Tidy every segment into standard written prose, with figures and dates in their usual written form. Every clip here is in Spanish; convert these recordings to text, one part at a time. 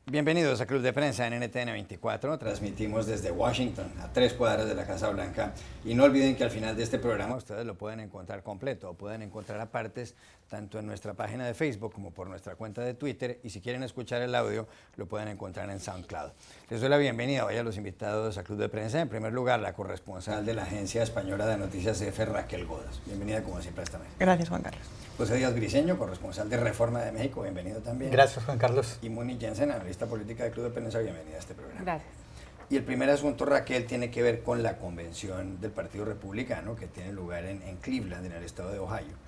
Bienvenidos a Club de Prensa en NTN 24. Transmitimos desde Washington, a 3 cuadras de la Casa Blanca. Y no olviden que al final de este programa ustedes lo pueden encontrar completo o pueden encontrar a partes tanto en nuestra página de Facebook como por nuestra cuenta de Twitter. Y si quieren escuchar el audio, lo pueden encontrar en SoundCloud. Les doy la bienvenida hoy a los invitados a Club de Prensa. En primer lugar, la corresponsal de la Agencia Española de Noticias EFE, Raquel Godas. Bienvenida como siempre a esta mesa. Gracias, Juan Carlos. José Díaz Briceño, corresponsal de Reforma de México, bienvenido también. Gracias, Juan Carlos. Y Moni Jensen, analista política de Club de Prensa, bienvenida a este programa. Gracias. Y el primer asunto, Raquel, tiene que ver con la convención del Partido Republicano que tiene lugar en Cleveland, en el estado de Ohio.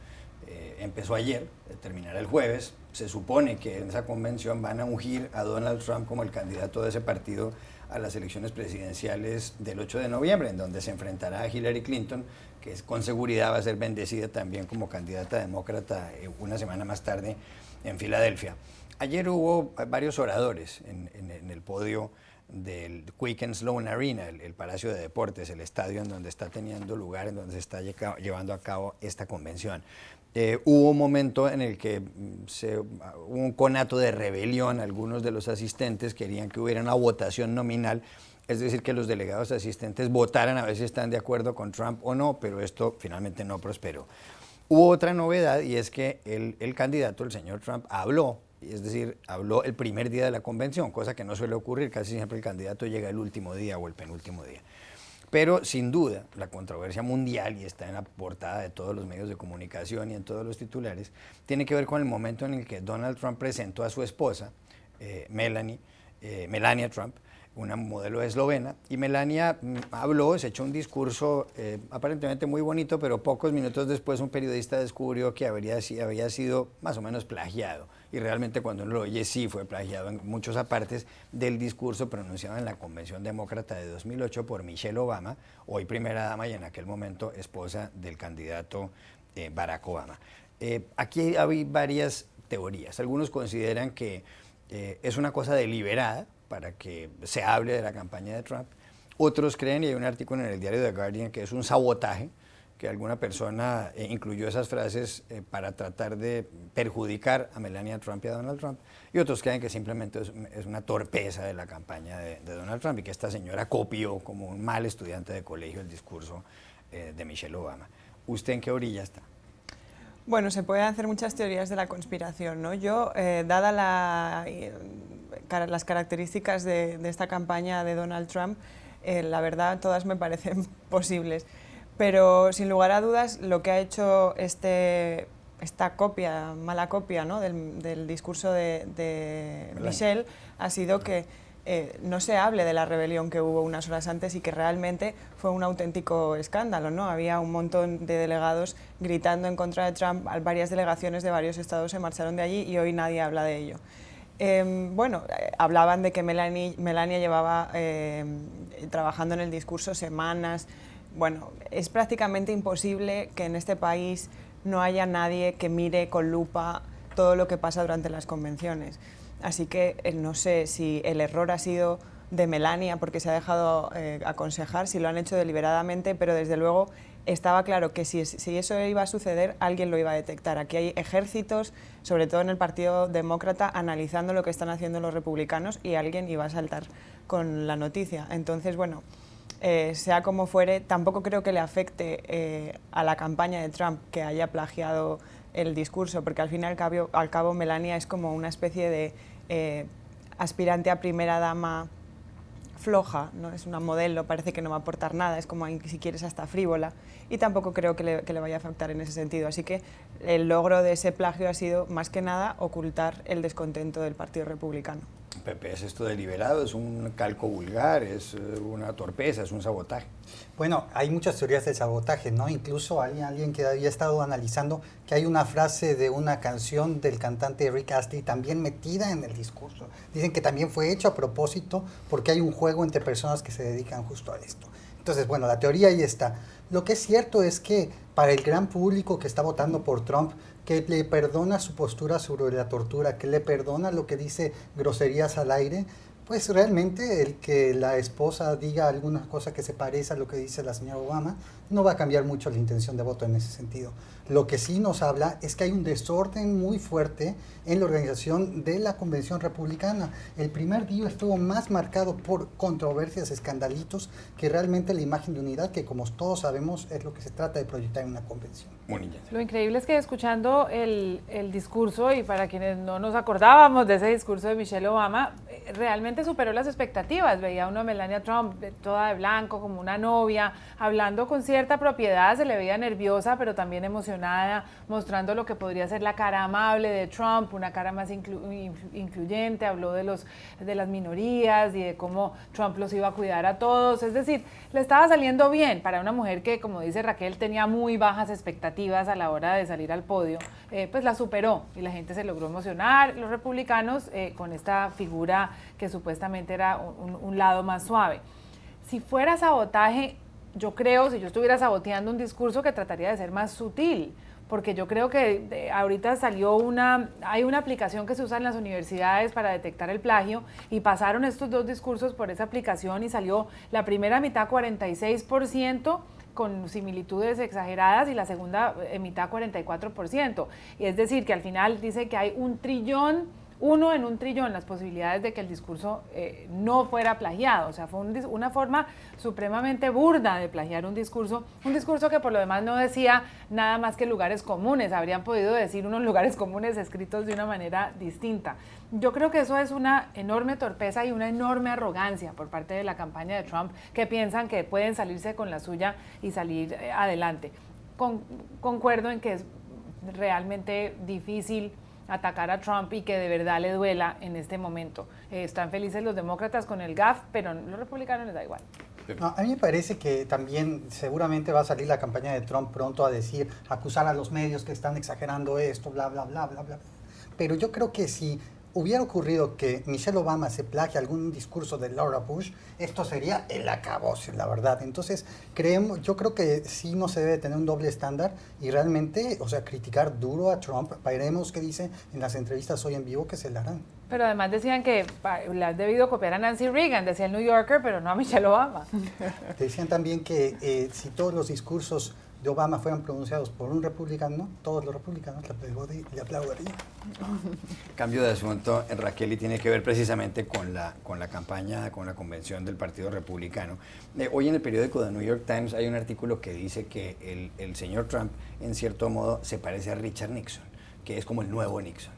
Empezó ayer, terminará el jueves. Se supone que en esa convención van a ungir a Donald Trump como el candidato de ese partido a las elecciones presidenciales del 8 de noviembre, en donde se enfrentará a Hillary Clinton, que con seguridad va a ser bendecida también como candidata demócrata una semana más tarde en Filadelfia. Ayer hubo varios oradores en el podio del Quicken Loan Arena, el Palacio de Deportes, el estadio en donde está teniendo lugar, en donde se está llevando a cabo esta convención. Hubo un momento en el que hubo un conato de rebelión. Algunos de los asistentes querían que hubiera una votación nominal, es decir, que los delegados asistentes votaran a ver si están de acuerdo con Trump o no, pero esto finalmente no prosperó. Hubo otra novedad y es que el candidato, el señor Trump, habló, es decir, habló el primer día de la convención, cosa que no suele ocurrir, casi siempre el candidato llega el último día o el penúltimo día. Pero sin duda, la controversia mundial, y está en la portada de todos los medios de comunicación y en todos los titulares, tiene que ver con el momento en el que Donald Trump presentó a su esposa, Melania Trump, una modelo eslovena, y Melania habló, se echó un discurso aparentemente muy bonito, pero pocos minutos después un periodista descubrió que había sido más o menos plagiado. Y realmente cuando uno lo oye, sí fue plagiado en muchos apartes del discurso pronunciado en la Convención Demócrata de 2008 por Michelle Obama, hoy primera dama y en aquel momento esposa del candidato Barack Obama. Aquí hay varias teorías. Algunos consideran que es una cosa deliberada para que se hable de la campaña de Trump. Otros creen, y hay un artículo en el diario The Guardian, que es un sabotaje, que alguna persona incluyó esas frases para tratar de perjudicar a Melania Trump y a Donald Trump, y otros creen que simplemente es una torpeza de la campaña de Donald Trump y que esta señora copió como un mal estudiante de colegio el discurso de Michelle Obama. ¿Usted en qué orilla está? Bueno, se pueden hacer muchas teorías de la conspiración, ¿no? Yo, dada las características de esta campaña de Donald Trump, la verdad todas me parecen posibles. Pero sin lugar a dudas, lo que ha hecho esta copia, mala copia, ¿no?, del discurso de Michelle, ha sido que no se hable de la rebelión que hubo unas horas antes y que realmente fue un auténtico escándalo, ¿no? Había un montón de delegados gritando en contra de Trump, varias delegaciones de varios estados se marcharon de allí y hoy nadie habla de ello. Hablaban de que Melania llevaba trabajando en el discurso semanas. Bueno, es prácticamente imposible que en este país no haya nadie que mire con lupa todo lo que pasa durante las convenciones. Así que no sé si el error ha sido de Melania porque se ha dejado aconsejar, si lo han hecho deliberadamente, pero desde luego estaba claro que si eso iba a suceder, alguien lo iba a detectar. Aquí hay ejércitos, sobre todo en el Partido Demócrata, analizando lo que están haciendo los republicanos y alguien iba a saltar con la noticia. Entonces, bueno, sea como fuere, tampoco creo que le afecte a la campaña de Trump que haya plagiado el discurso, porque al fin y al cabo Melania es como una especie de aspirante a primera dama floja, ¿no? Es una modelo, parece que no va a aportar nada, es como, si quieres, hasta frívola, y tampoco creo que le vaya a afectar en ese sentido. Así que el logro de ese plagio ha sido, más que nada, ocultar el descontento del Partido Republicano. Pepe, ¿es esto deliberado? ¿Es un calco vulgar? ¿Es una torpeza? ¿Es un sabotaje? Bueno, hay muchas teorías de sabotaje, ¿no? Incluso alguien que había estado analizando que hay una frase de una canción del cantante Rick Astley también metida en el discurso. Dicen que también fue hecho a propósito porque hay un juego entre personas que se dedican justo a esto. Entonces, bueno, la teoría ahí está. Lo que es cierto es que para el gran público que está votando por Trump, que le perdona su postura sobre la tortura, que le perdona lo que dice groserías al aire, pues realmente el que la esposa diga alguna cosa que se parece a lo que dice la señora Obama no va a cambiar mucho la intención de voto en ese sentido. Lo que sí nos habla es que hay un desorden muy fuerte en la organización de la convención republicana. El primer día estuvo más marcado por controversias, escandalitos, que realmente la imagen de unidad, que como todos sabemos es lo que se trata de proyectar en una convención. Lo increíble es que escuchando el discurso, y para quienes no nos acordábamos de ese discurso de Michelle Obama, realmente superó las expectativas. Veía uno a Melania Trump toda de blanco, como una novia, hablando con cierta propiedad, se le veía nerviosa, pero también emocionada, mostrando lo que podría ser la cara amable de Trump, una cara más incluyente, habló de las minorías y de cómo Trump los iba a cuidar a todos. Es decir, le estaba saliendo bien para una mujer que, como dice Raquel, tenía muy bajas expectativas a la hora de salir al podio, pues la superó y la gente se logró emocionar, los republicanos, con esta figura que supuestamente era un lado más suave. Si fuera sabotaje, yo creo, si yo estuviera saboteando un discurso, que trataría de ser más sutil, porque yo creo que ahorita hay una aplicación que se usa en las universidades para detectar el plagio, y pasaron estos dos discursos por esa aplicación y salió la primera mitad 46%, con similitudes exageradas, y la segunda mitad 44%. Y es decir, que al final dice que hay 1 en 1 trillón las posibilidades de que el discurso no fuera plagiado. O sea, fue una forma supremamente burda de plagiar un discurso que por lo demás no decía nada más que lugares comunes. Habrían podido decir unos lugares comunes escritos de una manera distinta. Yo creo que eso es una enorme torpeza y una enorme arrogancia por parte de la campaña de Trump, que piensan que pueden salirse con la suya y salir adelante. Concuerdo en que es realmente difícil atacar a Trump y que de verdad le duela en este momento. Están felices los demócratas con el GAF, pero a los republicanos les da igual. No, a mí me parece que también seguramente va a salir la campaña de Trump pronto a decir, acusar a los medios que están exagerando esto, bla, bla, bla, bla, bla. Pero yo creo que si hubiera ocurrido que Michelle Obama se plagie algún discurso de Laura Bush, esto sería el acabose, la verdad. Entonces, yo creo que sí no se debe tener un doble estándar y realmente, o sea, criticar duro a Trump. Veremos qué dice en las entrevistas hoy en vivo que se le harán. Pero además decían que le han debido copiar a Nancy Reagan, decía el New Yorker, pero no a Michelle Obama. Decían también que si todos los discursos de Obama fueran pronunciados por un republicano, todos los republicanos le aplaudirían. Cambio de asunto, Raquel, y tiene que ver precisamente con la campaña, con la convención del Partido Republicano. Hoy en el periódico The New York Times hay un artículo que dice que el señor Trump, en cierto modo, se parece a Richard Nixon, que es como el nuevo Nixon.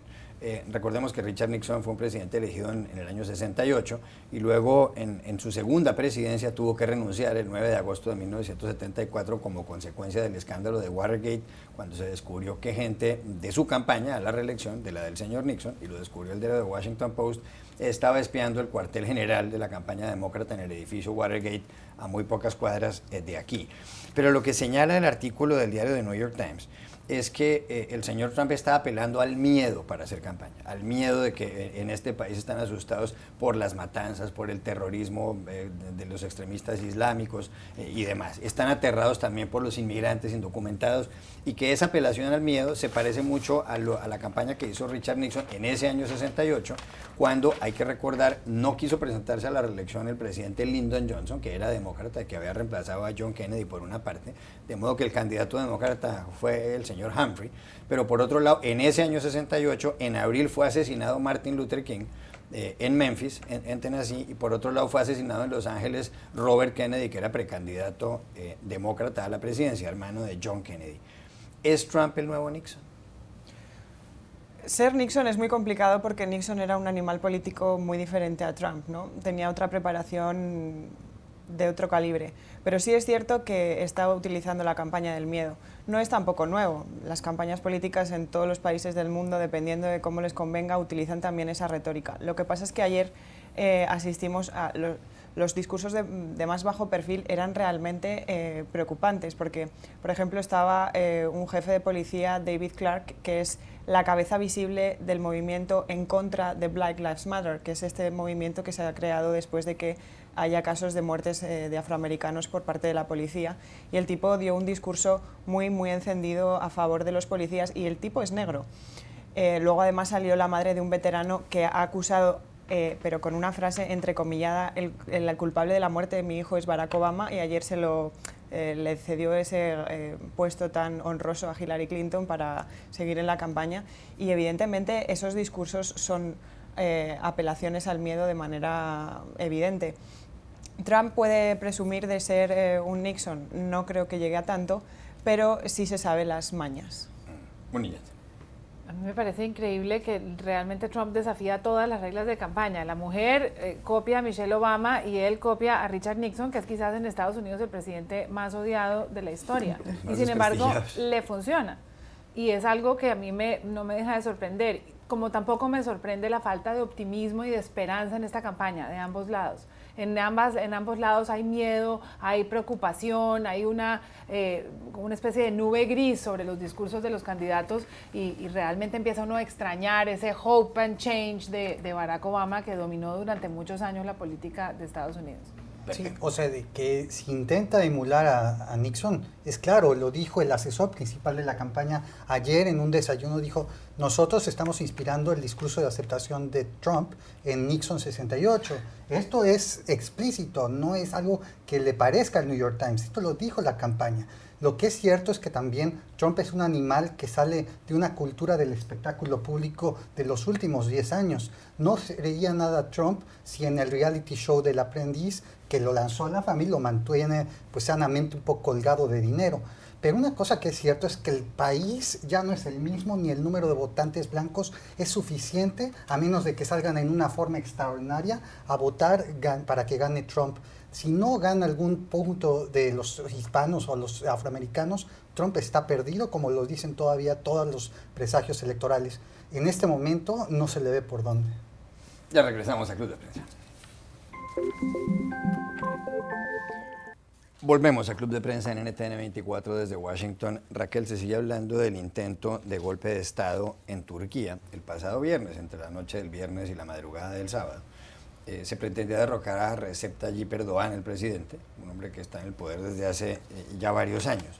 Recordemos que Richard Nixon fue un presidente elegido en el año 68 y luego en su segunda presidencia tuvo que renunciar el 9 de agosto de 1974 como consecuencia del escándalo de Watergate, cuando se descubrió que gente de su campaña a la reelección, de la del señor Nixon, y lo descubrió el diario The Washington Post, estaba espiando el cuartel general de la campaña demócrata en el edificio Watergate a muy pocas cuadras de aquí. Pero lo que señala el artículo del diario The New York Times es que el señor Trump está apelando al miedo para hacer campaña, al miedo de que en este país están asustados por las matanzas, por el terrorismo de los extremistas islámicos y demás. Están aterrados también por los inmigrantes indocumentados, y que esa apelación al miedo se parece mucho a la campaña que hizo Richard Nixon en ese año 68, cuando, hay que recordar, no quiso presentarse a la reelección el presidente Lyndon Johnson, que era demócrata, que había reemplazado a John Kennedy por una parte, de modo que el candidato demócrata fue el señor Humphrey. Pero por otro lado, en ese año 68, en abril fue asesinado Martin Luther King en Memphis, en Tennessee, y por otro lado fue asesinado en Los Ángeles Robert Kennedy, que era precandidato demócrata a la presidencia, hermano de John Kennedy. ¿Es Trump el nuevo Nixon? Ser Nixon es muy complicado porque Nixon era un animal político muy diferente a Trump, ¿no? Tenía otra preparación de otro calibre. Pero sí es cierto que estaba utilizando la campaña del miedo. No es tampoco nuevo. Las campañas políticas en todos los países del mundo, dependiendo de cómo les convenga, utilizan también esa retórica. Lo que pasa es que ayer asistimos a los discursos de más bajo perfil eran realmente preocupantes, porque, por ejemplo, estaba un jefe de policía, David Clark, que es la cabeza visible del movimiento en contra de Black Lives Matter, que es este movimiento que se ha creado después de que haya casos de muertes de afroamericanos por parte de la policía, y el tipo dio un discurso muy, muy encendido a favor de los policías, y el tipo es negro. Luego además salió la madre de un veterano que ha acusado, pero con una frase entrecomillada, el culpable de la muerte de mi hijo es Barack Obama, y ayer se lo le cedió ese puesto tan honroso a Hillary Clinton para seguir en la campaña, y evidentemente esos discursos son apelaciones al miedo de manera evidente. Trump puede presumir de ser un Nixon, no creo que llegue a tanto, pero sí se sabe las mañas. Bonilla. A mí me parece increíble que realmente Trump desafía todas las reglas de campaña. La mujer copia a Michelle Obama y él copia a Richard Nixon, que es quizás en Estados Unidos el presidente más odiado de la historia. Y sin embargo, le funciona. Y es algo que a mí no me deja de sorprender. Como tampoco me sorprende la falta de optimismo y de esperanza en esta campaña de ambos lados. En ambos lados hay miedo, hay preocupación, hay una especie de nube gris sobre los discursos de los candidatos y realmente empieza uno a extrañar ese hope and change de Barack Obama, que dominó durante muchos años la política de Estados Unidos. Sí, o sea, de que si intenta emular a Nixon, es claro, lo dijo el asesor principal de la campaña ayer en un desayuno, dijo, nosotros estamos inspirando el discurso de aceptación de Trump en Nixon 68. Esto es explícito, no es algo que le parezca al New York Times, esto lo dijo la campaña. Lo que es cierto es que también Trump es un animal que sale de una cultura del espectáculo público de los últimos 10 años. No sería nada Trump si en el reality show del Aprendiz, que lo lanzó a la familia, lo mantiene pues sanamente un poco colgado de dinero. Pero una cosa que es cierto es que el país ya no es el mismo, ni el número de votantes blancos es suficiente, a menos de que salgan en una forma extraordinaria a votar para que gane Trump. Si no gana algún punto de los hispanos o los afroamericanos, Trump está perdido, como lo dicen todavía todos los presagios electorales. En este momento no se le ve por dónde. Ya regresamos a Club de Prensa. Volvemos a Club de Prensa en NTN 24 desde Washington. Raquel, se sigue hablando del intento de golpe de Estado en Turquía el pasado viernes, entre la noche del viernes y la madrugada del sábado. Se pretendía derrocar a Recep Tayyip Erdogan, el presidente, un hombre que está en el poder desde hace ya varios años.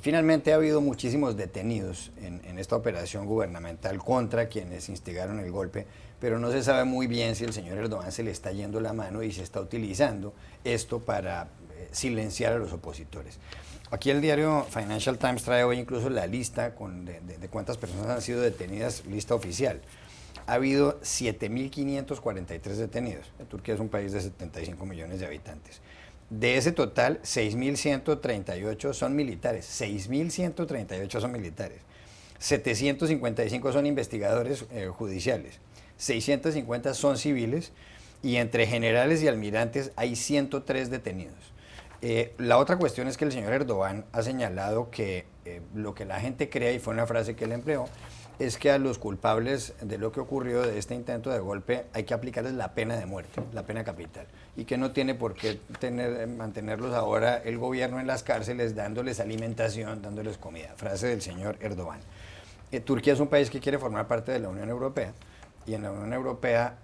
Finalmente ha habido muchísimos detenidos en esta operación gubernamental contra quienes instigaron el golpe, pero no se sabe muy bien si el señor Erdogan se le está yendo la mano y se está utilizando esto para silenciar a los opositores. Aquí el diario Financial Times trae hoy incluso la lista de cuántas personas han sido detenidas, lista oficial. Ha habido 7.543 detenidos. Turquía es un país de 75 millones de habitantes. De ese total, 6.138 son militares. 6.138 son militares. 755 son investigadores judiciales. 650 son civiles. Y entre generales y almirantes hay 103 detenidos. La otra cuestión es que el señor Erdogan ha señalado que lo que la gente cree, y fue una frase que él empleó, es que a los culpables de lo que ocurrió de este intento de golpe hay que aplicarles la pena de muerte, la pena capital, y que no tiene por qué mantenerlos ahora el gobierno en las cárceles dándoles alimentación, dándoles comida. Frase del señor Erdogan. Turquía es un país que quiere formar parte de la Unión Europea, y en la Unión Europea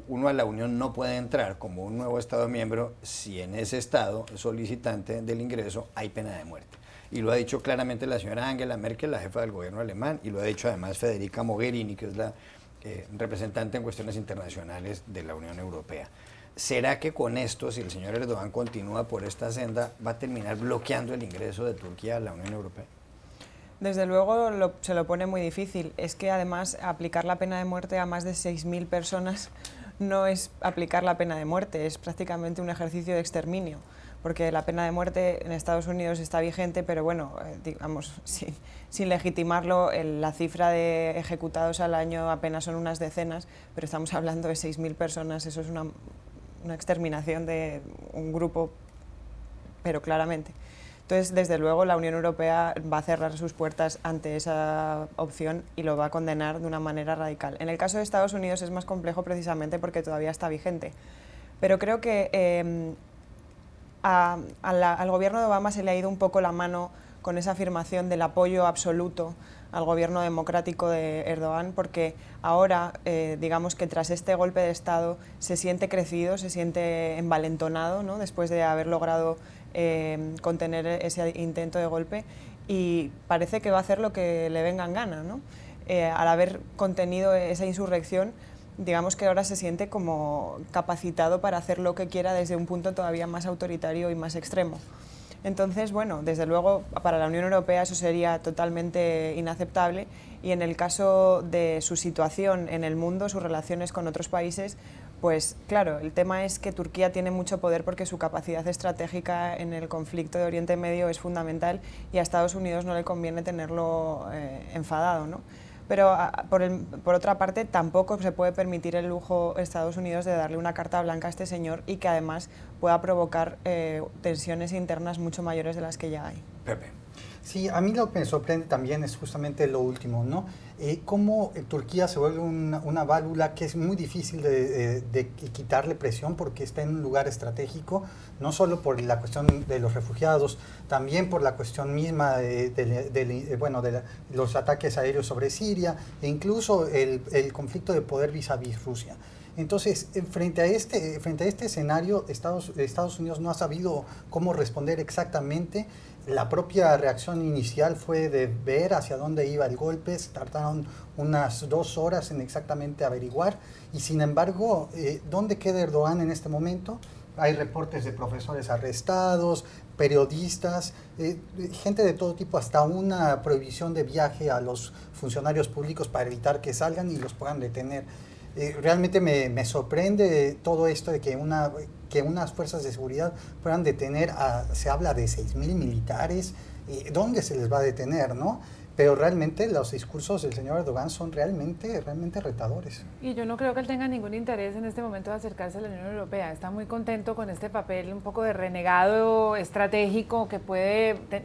uno a la Unión no puede entrar como un nuevo Estado miembro si en ese Estado solicitante del ingreso hay pena de muerte. Y lo ha dicho claramente la señora Angela Merkel, la jefa del gobierno alemán, y lo ha dicho además Federica Mogherini, que es la representante en cuestiones internacionales de la Unión Europea. ¿Será que con esto, si el señor Erdogan continúa por esta senda, va a terminar bloqueando el ingreso de Turquía a la Unión Europea? Desde luego se lo pone muy difícil. Es que además aplicar la pena de muerte a más de 6.000 personas no es aplicar la pena de muerte, es prácticamente un ejercicio de exterminio. Porque la pena de muerte en Estados Unidos está vigente, pero bueno, digamos, sin legitimarlo, la cifra de ejecutados al año apenas son unas decenas, pero estamos hablando de 6.000 personas, eso es una exterminación de un grupo, pero claramente. Entonces, desde luego, la Unión Europea va a cerrar sus puertas ante esa opción y lo va a condenar de una manera radical. En el caso de Estados Unidos es más complejo precisamente porque todavía está vigente, pero creo que al gobierno de Obama se le ha ido un poco la mano con esa afirmación del apoyo absoluto al gobierno democrático de Erdogan, porque ahora, digamos que tras este golpe de Estado, se siente crecido, se siente envalentonado, ¿no?, después de haber logrado contener ese intento de golpe, y parece que va a hacer lo que le venga en gana, ¿no? Al haber contenido esa insurrección, digamos que ahora se siente como capacitado para hacer lo que quiera desde un punto todavía más autoritario y más extremo. Entonces, bueno, desde luego para la Unión Europea eso sería totalmente inaceptable y en el caso de su situación en el mundo, sus relaciones con otros países, pues claro, el tema es que Turquía tiene mucho poder porque su capacidad estratégica en el conflicto de Oriente Medio es fundamental y a Estados Unidos no le conviene tenerlo enfadado, ¿no? Pero por otra parte tampoco se puede permitir el lujo Estados Unidos de darle una carta blanca a este señor y que además pueda provocar tensiones internas mucho mayores de las que ya hay. Pepe. Sí, a mí lo que me sorprende también es justamente lo último, ¿no? Cómo Turquía se vuelve una válvula que es muy difícil de quitarle presión porque está en un lugar estratégico, no solo por la cuestión de los refugiados, también por la cuestión misma de los ataques aéreos sobre Siria e incluso el conflicto de poder vis-a-vis Rusia. Entonces, frente a este escenario, Estados Unidos no ha sabido cómo responder exactamente. La propia reacción inicial fue de ver hacia dónde iba el golpe, tardaron unas 2 horas en exactamente averiguar, y sin embargo, ¿dónde queda Erdogan en este momento? Hay reportes de profesores arrestados, periodistas, gente de todo tipo, hasta una prohibición de viaje a los funcionarios públicos para evitar que salgan y los puedan detener. Realmente me sorprende todo esto de que unas fuerzas de seguridad puedan detener se habla de 6.000 militares, ¿dónde se les va a detener, no? Pero realmente los discursos del señor Erdogan son realmente retadores. Y yo no creo que él tenga ningún interés en este momento de acercarse a la Unión Europea. Está muy contento con este papel un poco de renegado estratégico que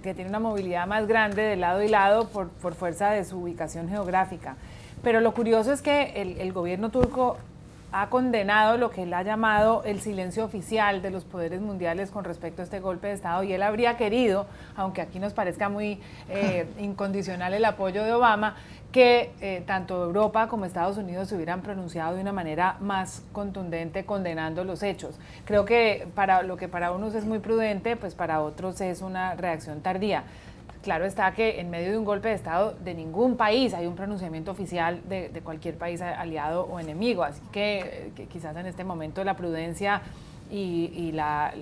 tiene una movilidad más grande de lado y lado por fuerza de su ubicación geográfica. Pero lo curioso es que el gobierno turco ha condenado lo que él ha llamado el silencio oficial de los poderes mundiales con respecto a este golpe de Estado, y él habría querido, aunque aquí nos parezca muy incondicional el apoyo de Obama, que tanto Europa como Estados Unidos se hubieran pronunciado de una manera más contundente condenando los hechos. Creo que lo que para unos es muy prudente, pues para otros es una reacción tardía. Claro está que en medio de un golpe de Estado de ningún país hay un pronunciamiento oficial de cualquier país aliado o enemigo, así que quizás en este momento la prudencia y la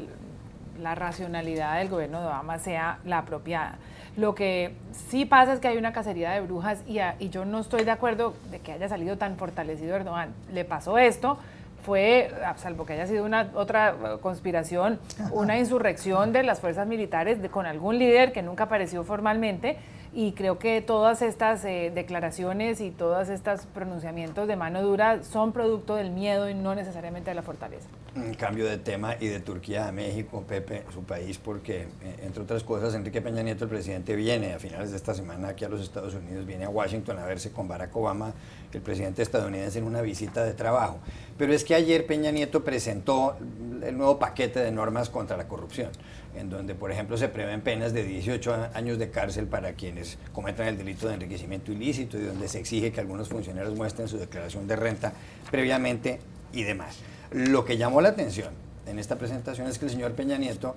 racionalidad del gobierno de Obama sea la apropiada. Lo que sí pasa es que hay una cacería de brujas y yo no estoy de acuerdo de que haya salido tan fortalecido Erdogan. Le pasó esto, fue, salvo que haya sido otra conspiración, una insurrección de las fuerzas militares con algún líder que nunca apareció formalmente, y creo que todas estas declaraciones y todos estos pronunciamientos de mano dura son producto del miedo y no necesariamente de la fortaleza. Un cambio de tema y de Turquía a México, Pepe, su país, porque entre otras cosas Enrique Peña Nieto, el presidente, viene a finales de esta semana aquí a los Estados Unidos, viene a Washington a verse con Barack Obama, el presidente estadounidense, en una visita de trabajo. Pero es que ayer Peña Nieto presentó el nuevo paquete de normas contra la corrupción, en donde, por ejemplo, se prevén penas de 18 años de cárcel para quienes cometan el delito de enriquecimiento ilícito, y donde se exige que algunos funcionarios muestren su declaración de renta previamente y demás. Lo que llamó la atención en esta presentación es que el señor Peña Nieto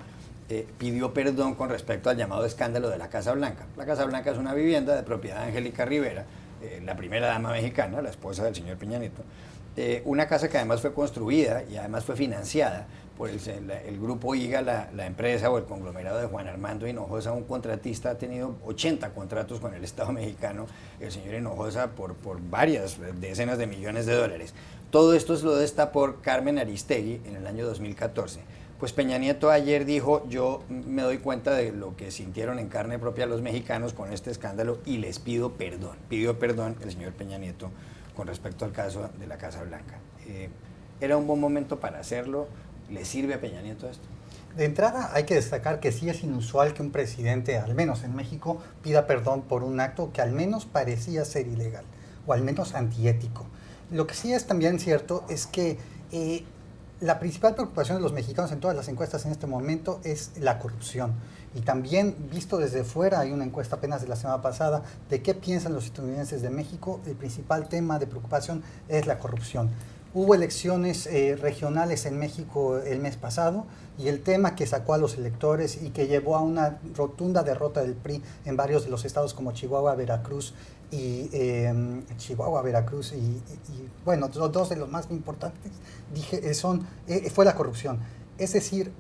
pidió perdón con respecto al llamado escándalo de la Casa Blanca. La Casa Blanca es una vivienda de propiedad de Angélica Rivera, la primera dama mexicana, la esposa del señor Peña Nieto, una casa que además fue construida y además fue financiada por el grupo IGA, la empresa o el conglomerado de Juan Armando Hinojosa, un contratista. Ha tenido 80 contratos con el Estado mexicano, el señor Hinojosa, por varias decenas de millones de dólares. Todo esto se lo destapó Carmen Aristegui en el año 2014. Pues Peña Nieto ayer dijo: yo me doy cuenta de lo que sintieron en carne propia los mexicanos con este escándalo y les pido perdón. Pidió perdón el señor Peña Nieto con respecto al caso de la Casa Blanca. ¿Era un buen momento para hacerlo? ¿Le sirve a Peña Nieto esto? De entrada hay que destacar que sí es inusual que un presidente, al menos en México, pida perdón por un acto que al menos parecía ser ilegal o al menos antiético. Lo que sí es también cierto es que la principal preocupación de los mexicanos en todas las encuestas en este momento es la corrupción. Y también, visto desde fuera, hay una encuesta apenas de la semana pasada de qué piensan los estadounidenses de México. El principal tema de preocupación es la corrupción. Hubo elecciones regionales en México el mes pasado, y el tema que sacó a los electores y que llevó a una rotunda derrota del PRI en varios de los estados como Chihuahua, Veracruz y bueno, dos de los más importantes fue la corrupción. Es decir,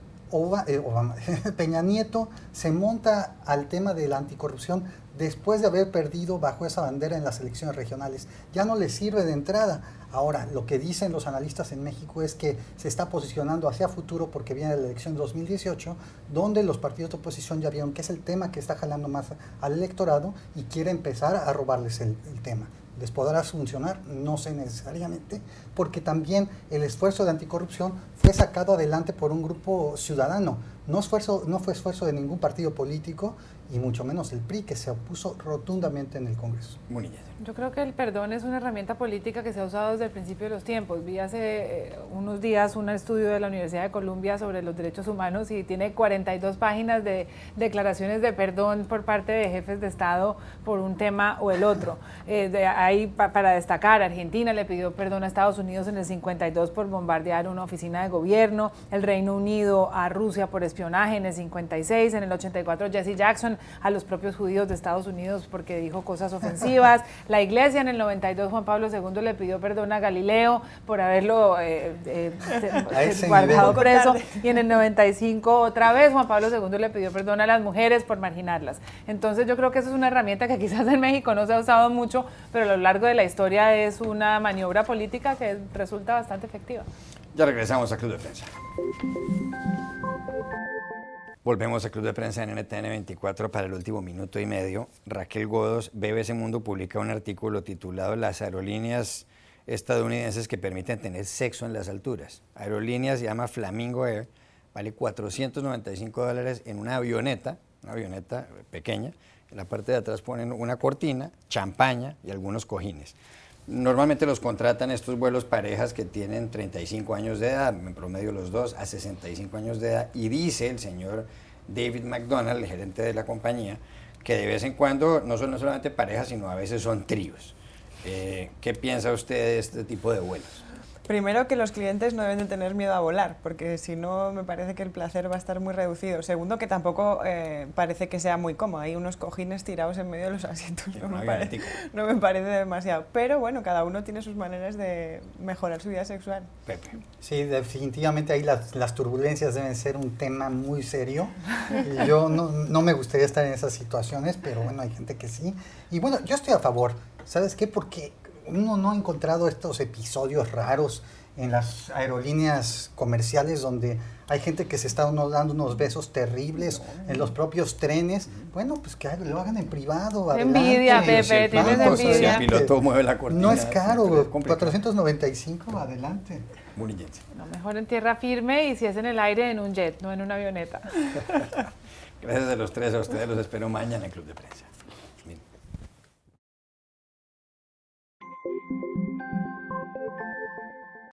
Peña Nieto se monta al tema de la anticorrupción después de haber perdido bajo esa bandera en las elecciones regionales. Ya no le sirve de entrada. Ahora, lo que dicen los analistas en México es que se está posicionando hacia futuro porque viene la elección 2018, donde los partidos de oposición ya vieron que es el tema que está jalando más al electorado y quiere empezar a robarles el tema. ¿Les podrá funcionar? No sé necesariamente, porque también el esfuerzo de anticorrupción fue sacado adelante por un grupo ciudadano. No fue esfuerzo de ningún partido político, y mucho menos el PRI, que se opuso rotundamente en el Congreso. Yo creo que el perdón es una herramienta política que se ha usado desde el principio de los tiempos. Vi hace unos días un estudio de la Universidad de Columbia sobre los derechos humanos y tiene 42 páginas de declaraciones de perdón por parte de jefes de Estado por un tema o el otro. Ahí, para destacar, Argentina le pidió perdón a Estados Unidos en el 52 por bombardear una oficina de gobierno, el Reino Unido a Rusia por espionaje en el 56, en el 84 Jesse Jackson a los propios judíos de Estados Unidos porque dijo cosas ofensivas. La Iglesia en el 92, Juan Pablo II le pidió perdón a Galileo por haberlo guardado preso, y en el 95 otra vez Juan Pablo II le pidió perdón a las mujeres por marginarlas. Entonces yo creo que eso es una herramienta que quizás en México no se ha usado mucho, pero a lo largo de la historia es una maniobra política que resulta bastante efectiva. Ya regresamos a Club de Prensa. Volvemos a Club de Prensa en NTN 24 para el último minuto y medio. Raquel Godos, BBC Mundo, publica un artículo titulado "Las aerolíneas estadounidenses que permiten tener sexo en las alturas". Aerolíneas se llama Flamingo Air, vale $495 en una avioneta pequeña. En la parte de atrás ponen una cortina, champaña y algunos cojines. Normalmente los contratan estos vuelos parejas que tienen 35 años de edad, en promedio los dos a 65 años de edad, y dice el señor David McDonald, el gerente de la compañía, que de vez en cuando no son solamente parejas, sino a veces son tríos. ¿Qué piensa usted de este tipo de vuelos? Primero, que los clientes no deben de tener miedo a volar, porque si no me parece que el placer va a estar muy reducido. Segundo, que tampoco parece que sea muy cómodo. Hay unos cojines tirados en medio de los asientos, no me parece demasiado. Pero bueno, cada uno tiene sus maneras de mejorar su vida sexual. Pepe. Sí, definitivamente ahí las turbulencias deben ser un tema muy serio. Y yo no me gustaría estar en esas situaciones, pero bueno, hay gente que sí. Y bueno, yo estoy a favor. ¿Sabes qué? Porque uno no ha encontrado estos episodios raros en las aerolíneas comerciales donde hay gente que se está dando unos besos terribles en los propios trenes. Bueno, pues que lo hagan en privado. Envidia, Pepe, tienes envidia. Si el piloto mueve la cortina. No es caro, 495, adelante. No, mejor en tierra firme, y si es en el aire, en un jet, no en una avioneta. Gracias a los tres, a ustedes los espero mañana en Club de Prensa.